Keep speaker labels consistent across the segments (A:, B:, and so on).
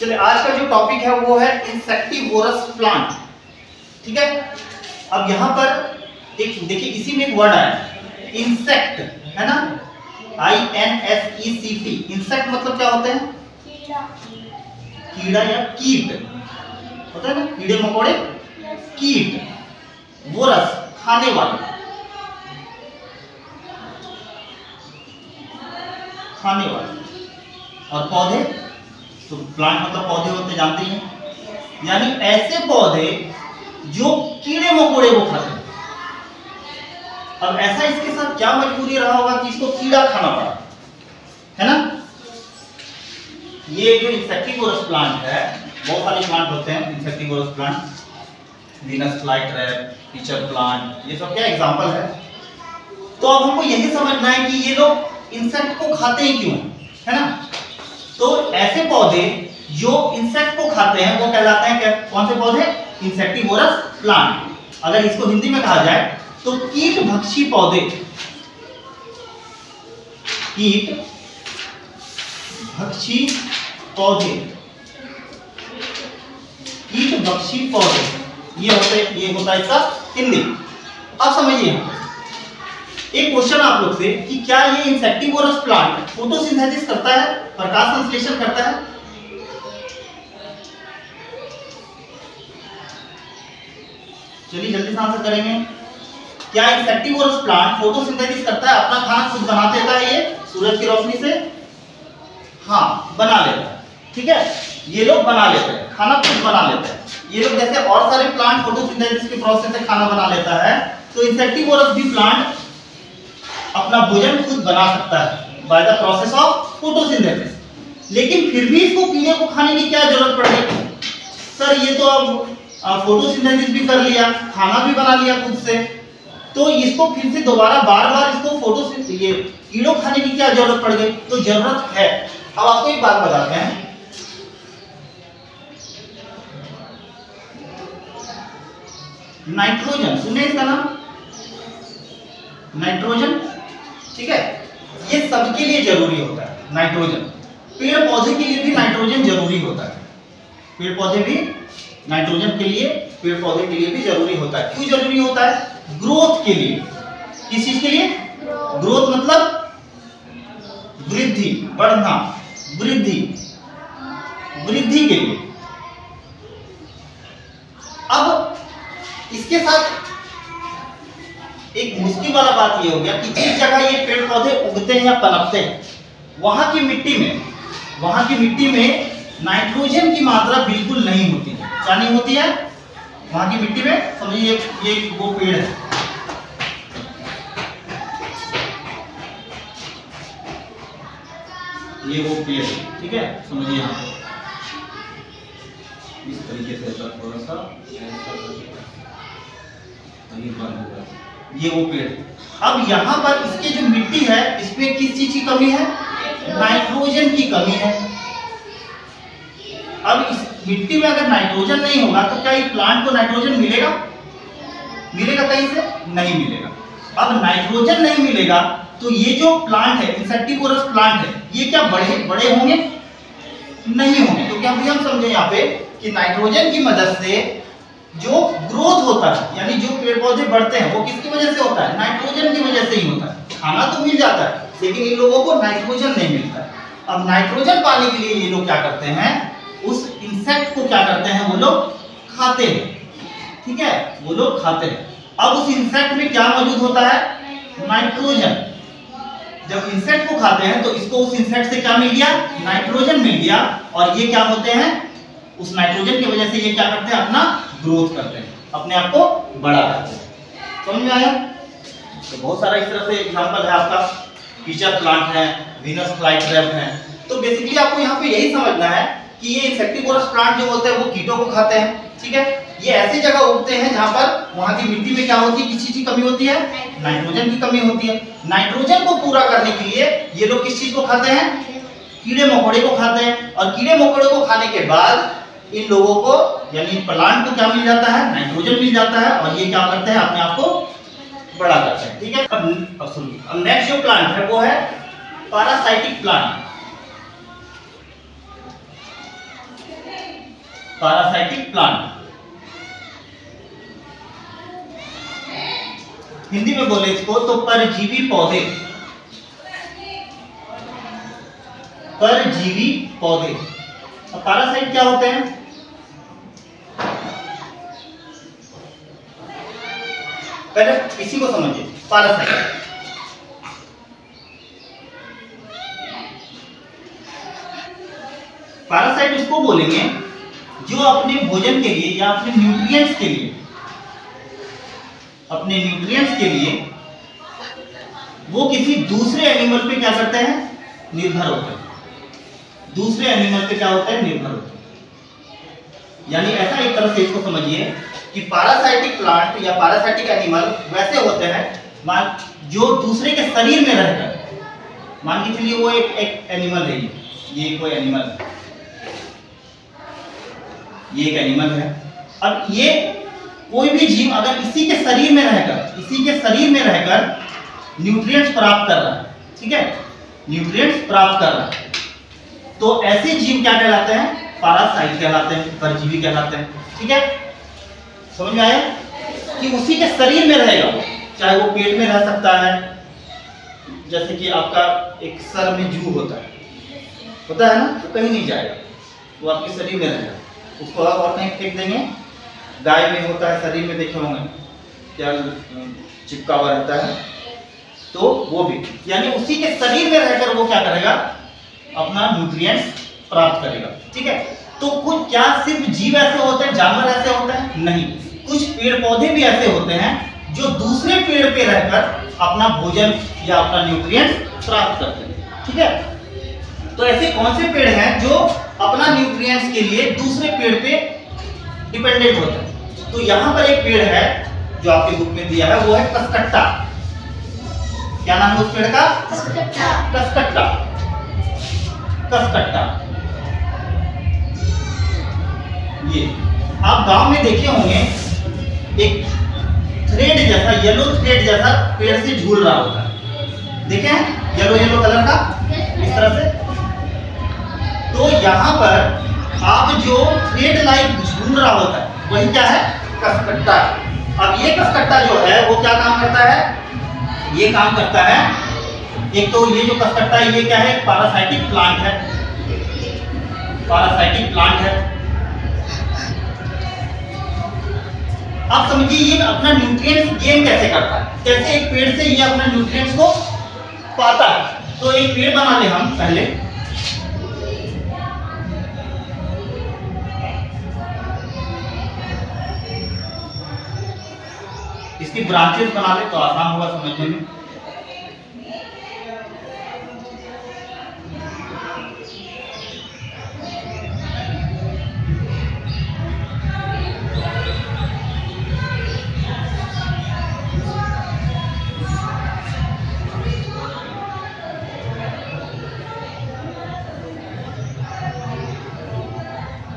A: चलिए आज का जो टॉपिक है वो है इंसेक्टिवोरस प्लांट। ठीक है, अब यहां पर एक देखिए, इसी में एक वर्ड आया इंसेक्ट, है ना, INSECT। इंसेक्ट मतलब क्या होते हैं? कीड़ा या कीट होता है ना, कीड़े मकोड़े, कीट। वोरस खाने वाले, खाने वाले। और पौधे, तो प्लांट मतलब पौधे होते जानते हैं, यानी ऐसे पौधे जो कीड़े मकोड़े को खाते हैं। अब ऐसा इसके साथ क्या मजबूरी रहा होगा कि इसको कीड़ा खाना पड़ा, है ना। ये जो इंसेक्टिवोरस प्लांट है, बहुत सारे प्लांट होते हैं insectivorous plant, Venus flytrap, teacher plant, ये सब क्या एग्जांपल है। तो अब हमको यही समझना है कि ये लोग इंसेक्ट को खाते हैं क्यों, है ना। तो ऐसे पौधे जो इंसेक्ट को खाते हैं वो कहलाते हैं क्या, कौन से पौधे? Insectivorous plant. अगर इसको हिंदी में कहा जाए तो कीट भक्षी पौधे, कीट भक्षी पौधे, कीट भक्षी पौधे, ये होता है इसका हिंदी। अब समझिए एक क्वेश्चन आप लोग से कि क्या ये इंसेक्टिवोरस प्लांट फोटोसिंथेसिस करता है, प्रकाश संश्लेषण करता है? चलिए जल्दी से आंसर करेंगे। क्या इंसेक्टिवोरस प्लांट फोटोसिंथेसिस करता है, अपना खाना खुद बना देता है ये सूरज की रोशनी से? हाँ, बना लेता है। ठीक है, ये लोग बना लेते हैं, खाना खुद बना लेते हैं। ये लोग जैसे और सारे प्लांट फोटोसिंथेसिस के प्रोसेस से खाना बना लेता है, तो इंसेक्टिवोरस भी प्लांट अपना भोजन खुद बना सकता है by the process of photosynthesis. लेकिन फिर भी इसको कीड़े को खाने की क्या जरूरत पड़ गई? सर ये तो अब फोटोसिंथेसिस भी कर लिया, खाना भी बना लिया खुद से, तो इसको फिर से दोबारा बार बार इसको ये कीड़ों खाने की क्या जरूरत पड़ गई? तो जरूरत है। अब आपको एक बात बताते हैं, नाइट्रोजन, सुने इसका नाम, नाइट्रोजन। ठीक है, ये सबके लिए जरूरी होता है नाइट्रोजन। पेड़ पौधे के लिए भी नाइट्रोजन जरूरी होता है, पेड़ पौधे भी नाइट्रोजन के लिए, पेड़ पौधे के लिए भी जरूरी होता है। क्यों जरूरी होता है? ग्रोथ के लिए। किस चीज के लिए? ग्रोथ मतलब वृद्धि, बढ़ना, वृद्धि, वृद्धि के लिए। अब इसके साथ एक मुश्किल वाला बात ये हो गया कि जिस जगह ये पेड़ पौधे उगते हैं या पनपते हैं, वहां की मिट्टी में नाइट्रोजन की मात्रा बिल्कुल नहीं होती है। क्या नहीं होती है वहां की मिट्टी में? समझिए ये वो पेड़ है, ये वो पेड़ है। ठीक है, समझिए यहाँ इस तरीके से थोड़ा सा ये वो पेड़। अब यहाँ पर इसके जो मिट्टी है, इसमें किस चीज की कमी है? नाइट्रोजन की कमी है। अब इस मिट्टी में अगर नाइट्रोजन नहीं होगा तो क्या इस प्लांट को नाइट्रोजन मिलेगा? मिलेगा कहीं से? नहीं मिलेगा। अब नाइट्रोजन नहीं मिलेगा तो ये जो प्लांट है, इंसेक्टिवोरस प्लांट है, ये क्या बड़े होंगे? नहीं होंगे। तो क्या हम समझे यहाँ पे कि नाइट्रोजन की मदद से जो ग्रोथ होता है, यानी जो पेड़ पौधे बढ़ते हैं, वो किसकी वजह से होता है? नाइट्रोजन की वजह से ही होता है। खाना तो मिल जाता है लेकिन इन लोगों को नाइट्रोजन नहीं मिलता है। अब नाइट्रोजन पाने के लिए ये लोग क्या करते हैं? उस इंसेक्ट को क्या करते हैं? वो लोग खाते हैं। ठीक है, वो लोग खाते हैं। अब उस इंसेक्ट में क्या मौजूद होता है? नाइट्रोजन। जब इंसेक्ट को खाते हैं तो इसको उस इंसेक्ट से क्या मिल गया? नाइट्रोजन मिल गया। और ये क्या होते हैं? उस नाइट्रोजन की वजह से ये क्या करते हैं? अपना ग्रोथ करते हैं, अपने आप को बड़ा करते हैं। समझ में आया? तो बहुत सारा इस तरह से एग्जांपल है आपका, टीचर प्लांट है, वीनस फ्लाईट्रैप है। तो बेसिकली आपको यहाँ पे यही समझना है कि ये इंसेक्टिवोरस प्लांट जो होते हैं वो कीटों को खाते हैं। ठीक है, ये ऐसी जगह उगते हैं जहां पर वहां की मिट्टी में क्या होती है? किस चीज की कमी होती है? नाइट्रोजन की कमी होती है। नाइट्रोजन को पूरा करने के लिए ये लोग किस चीज को खाते हैं? कीड़े मकोड़े को खाते हैं। और कीड़े मकोड़े को खाने के बाद इन लोगों को, यानी प्लांट को क्या मिल जाता है? नाइट्रोजन मिल जाता है। और ये क्या करते हैं? अपने आप को बड़ा करते हैं। ठीक है, अब नेक्स्ट जो प्लांट है वो है parasitic plant. Parasitic plant. Hindi में बोले इसको तो परजीवी पौधे, परजीवी पौधे। अब पैरासाइट क्या होते हैं? पहले इसी को समझिए। पैरासाइट पैरासाइट उसको बोलेंगे जो अपने भोजन के लिए या अपने न्यूट्रिएंट्स के लिए, अपने न्यूट्रिएंट्स के लिए वो किसी दूसरे एनिमल पे क्या करते हैं? निर्भर होते हैं। दूसरे एनिमल पे क्या होता है? निर्भर होते हैं। यानी ऐसा एक तरह से इसको समझिए कि पैरासाइटिक प्लांट या पैरासाइटिक एनिमल वैसे होते हैं जो दूसरे के शरीर में रहकर, मान के चलिए वो एक एनिमल है, ये कोई एनिमल है, ये एक एनिमल है। अब ये कोई भी जीव अगर इसी के शरीर में रहकर न्यूट्रिएंट्स प्राप्त कर रहा है, ठीक है, न्यूट्रिएंट्स प्राप्त कर रहा है, तो ऐसे जीव क्या कहलाते हैं? पैरासाइट कहलाते हैं, परजीवी कहलाते हैं। ठीक है, समझ में आया कि उसी के शरीर में रहेगा, चाहे वो पेट में रह सकता है, जैसे कि आपका एक सर में जू होता है ना, तो कहीं नहीं जाएगा, वो आपके शरीर में रहेगा। उसको और कहीं फेंक देंगे, गाय में होता है शरीर में, देखे होंगे क्या चिपका हुआ रहता है, तो वो भी, यानी उसी के शरीर में रहकर वो क्या करेगा? अपना न्यूट्रिएंट्स प्राप्त करेगा। ठीक है, तो कुछ क्या सिर्फ जीव ऐसे होते हैं, जानवर ऐसे होते हैं? नहीं, कुछ पेड़ पौधे भी ऐसे होते हैं जो दूसरे पेड़ पे रहकर अपना भोजन या अपना न्यूट्रिएंट्स प्राप्त करते हैं। ठीक है, तो ऐसे कौन से पेड़ हैं जो अपना न्यूट्रिएंट्स के लिए दूसरे पेड़ पे डिपेंडेंट होते हैं? तो यहाँ पर एक पेड़ है जो आपके बुक में दिया है, वो है कसकट्टा। क्या नाम है उस पेड़ का? कसकट्टा। कसकट्टा। ये आप गांव में देखे होंगे, एक थ्रेड जैसा, येलो थ्रेड जैसा पेड़ से झूल रहा होता है, देखे हैं? येलो कलर का इस तरह से। तो यहाँ पर आप जो थ्रेड लाइक झूल रहा होता है वही क्या है? कसकट्टा। अब ये कसकट्टा जो है वो क्या काम करता है? ये काम करता है, एक तो ये जो कसकट्टा है ये क्या है? पैरासाइटिक प्लांट है, पैरासाइटिक प्लांट है। आप समझिए ये अपना न्यूट्रिएंट्स गेन कैसे करता है, कैसे एक पेड़ से ये अपना न्यूट्रिएंट्स को पाता है। तो एक पेड़ बना ले हम पहले, इसकी ब्रांचेस बना ले तो आसान होगा समझने में।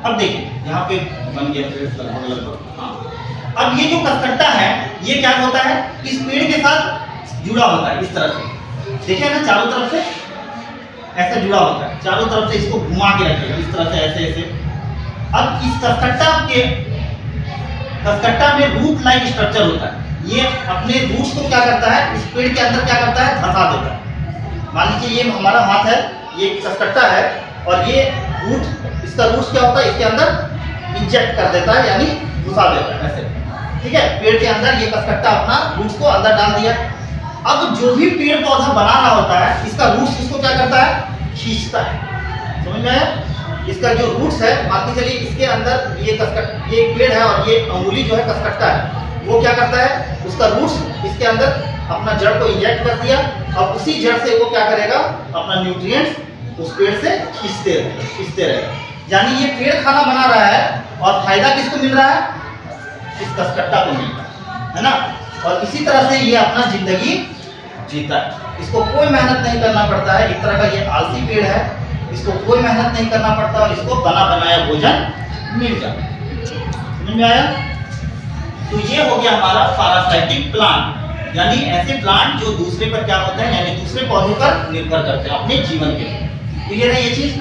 A: अब देखिए यहाँ पे बन गया लगभग। हाँ, अब ये जो कसकट्टा है ये क्या होता है? इस पेड़ के साथ जुड़ा होता है, इस तरह से, देखिए ना, चारों तरफ से ऐसे जुड़ा होता है, चारों तरफ से इसको घुमा के रखेगा इस तरह से, ऐसे ऐसे। अब इस कसकट्टा में रूट लाइक स्ट्रक्चर होता है, ये अपने रूट्स को क्या करता है? इस पेड़ के अंदर क्या करता है? धंसा देता है। मान लीजिए ये हमारा हाथ है, ये कसकट्टा है, और ये रूट, इसका रूट्स क्या होता है? इसके अंदर इंजेक्ट कर देता है, यानी घुसा देता है ऐसे। ठीक है, पेड़ के अंदर ये कसकट्टा अपना रूट्स को अंदर डाल दिया। अब जो भी पेड़ पौधा बना रहा होता है, इसका रूट्स इसको क्या करता है? खींचता है। समझ में आया? इसका जो रूट्स है, मान के चलिए इसके अंदर ये एक पेड़ है और ये अंगुली जो है कसकट्टा है, वो क्या करता है? उसका रूट्स इसके अंदर अपना जड़ को इंजेक्ट कर दिया, और उसी जड़ से वो क्या करेगा? अपना न्यूट्रिएंट्स उस पेड़ से खींचते रहेगा। यानी ये पेड़ खाना बना रहा है, और फायदा किसको मिल रहा है? इस कसकट्टा को मिल रहा है ना। और इसी तरह से ये अपना जिंदगी जीता है, इसको कोई मेहनत नहीं करना पड़ता है। एक तरह का ये आलसी पेड़ है, इसको कोई मेहनत नहीं करना पड़ता, और इसको बना बनाया भोजन मिल जाता है। समझ में आया? तो ये हो गया हमारा पैरासाइटिक प्लांट, यानी ऐसे प्लांट जो दूसरे पर क्या होते हैं, यानी दूसरे पौधे पर निर्भर करते हैं अपने जीवन के लिए। क्लियर है ये चीज?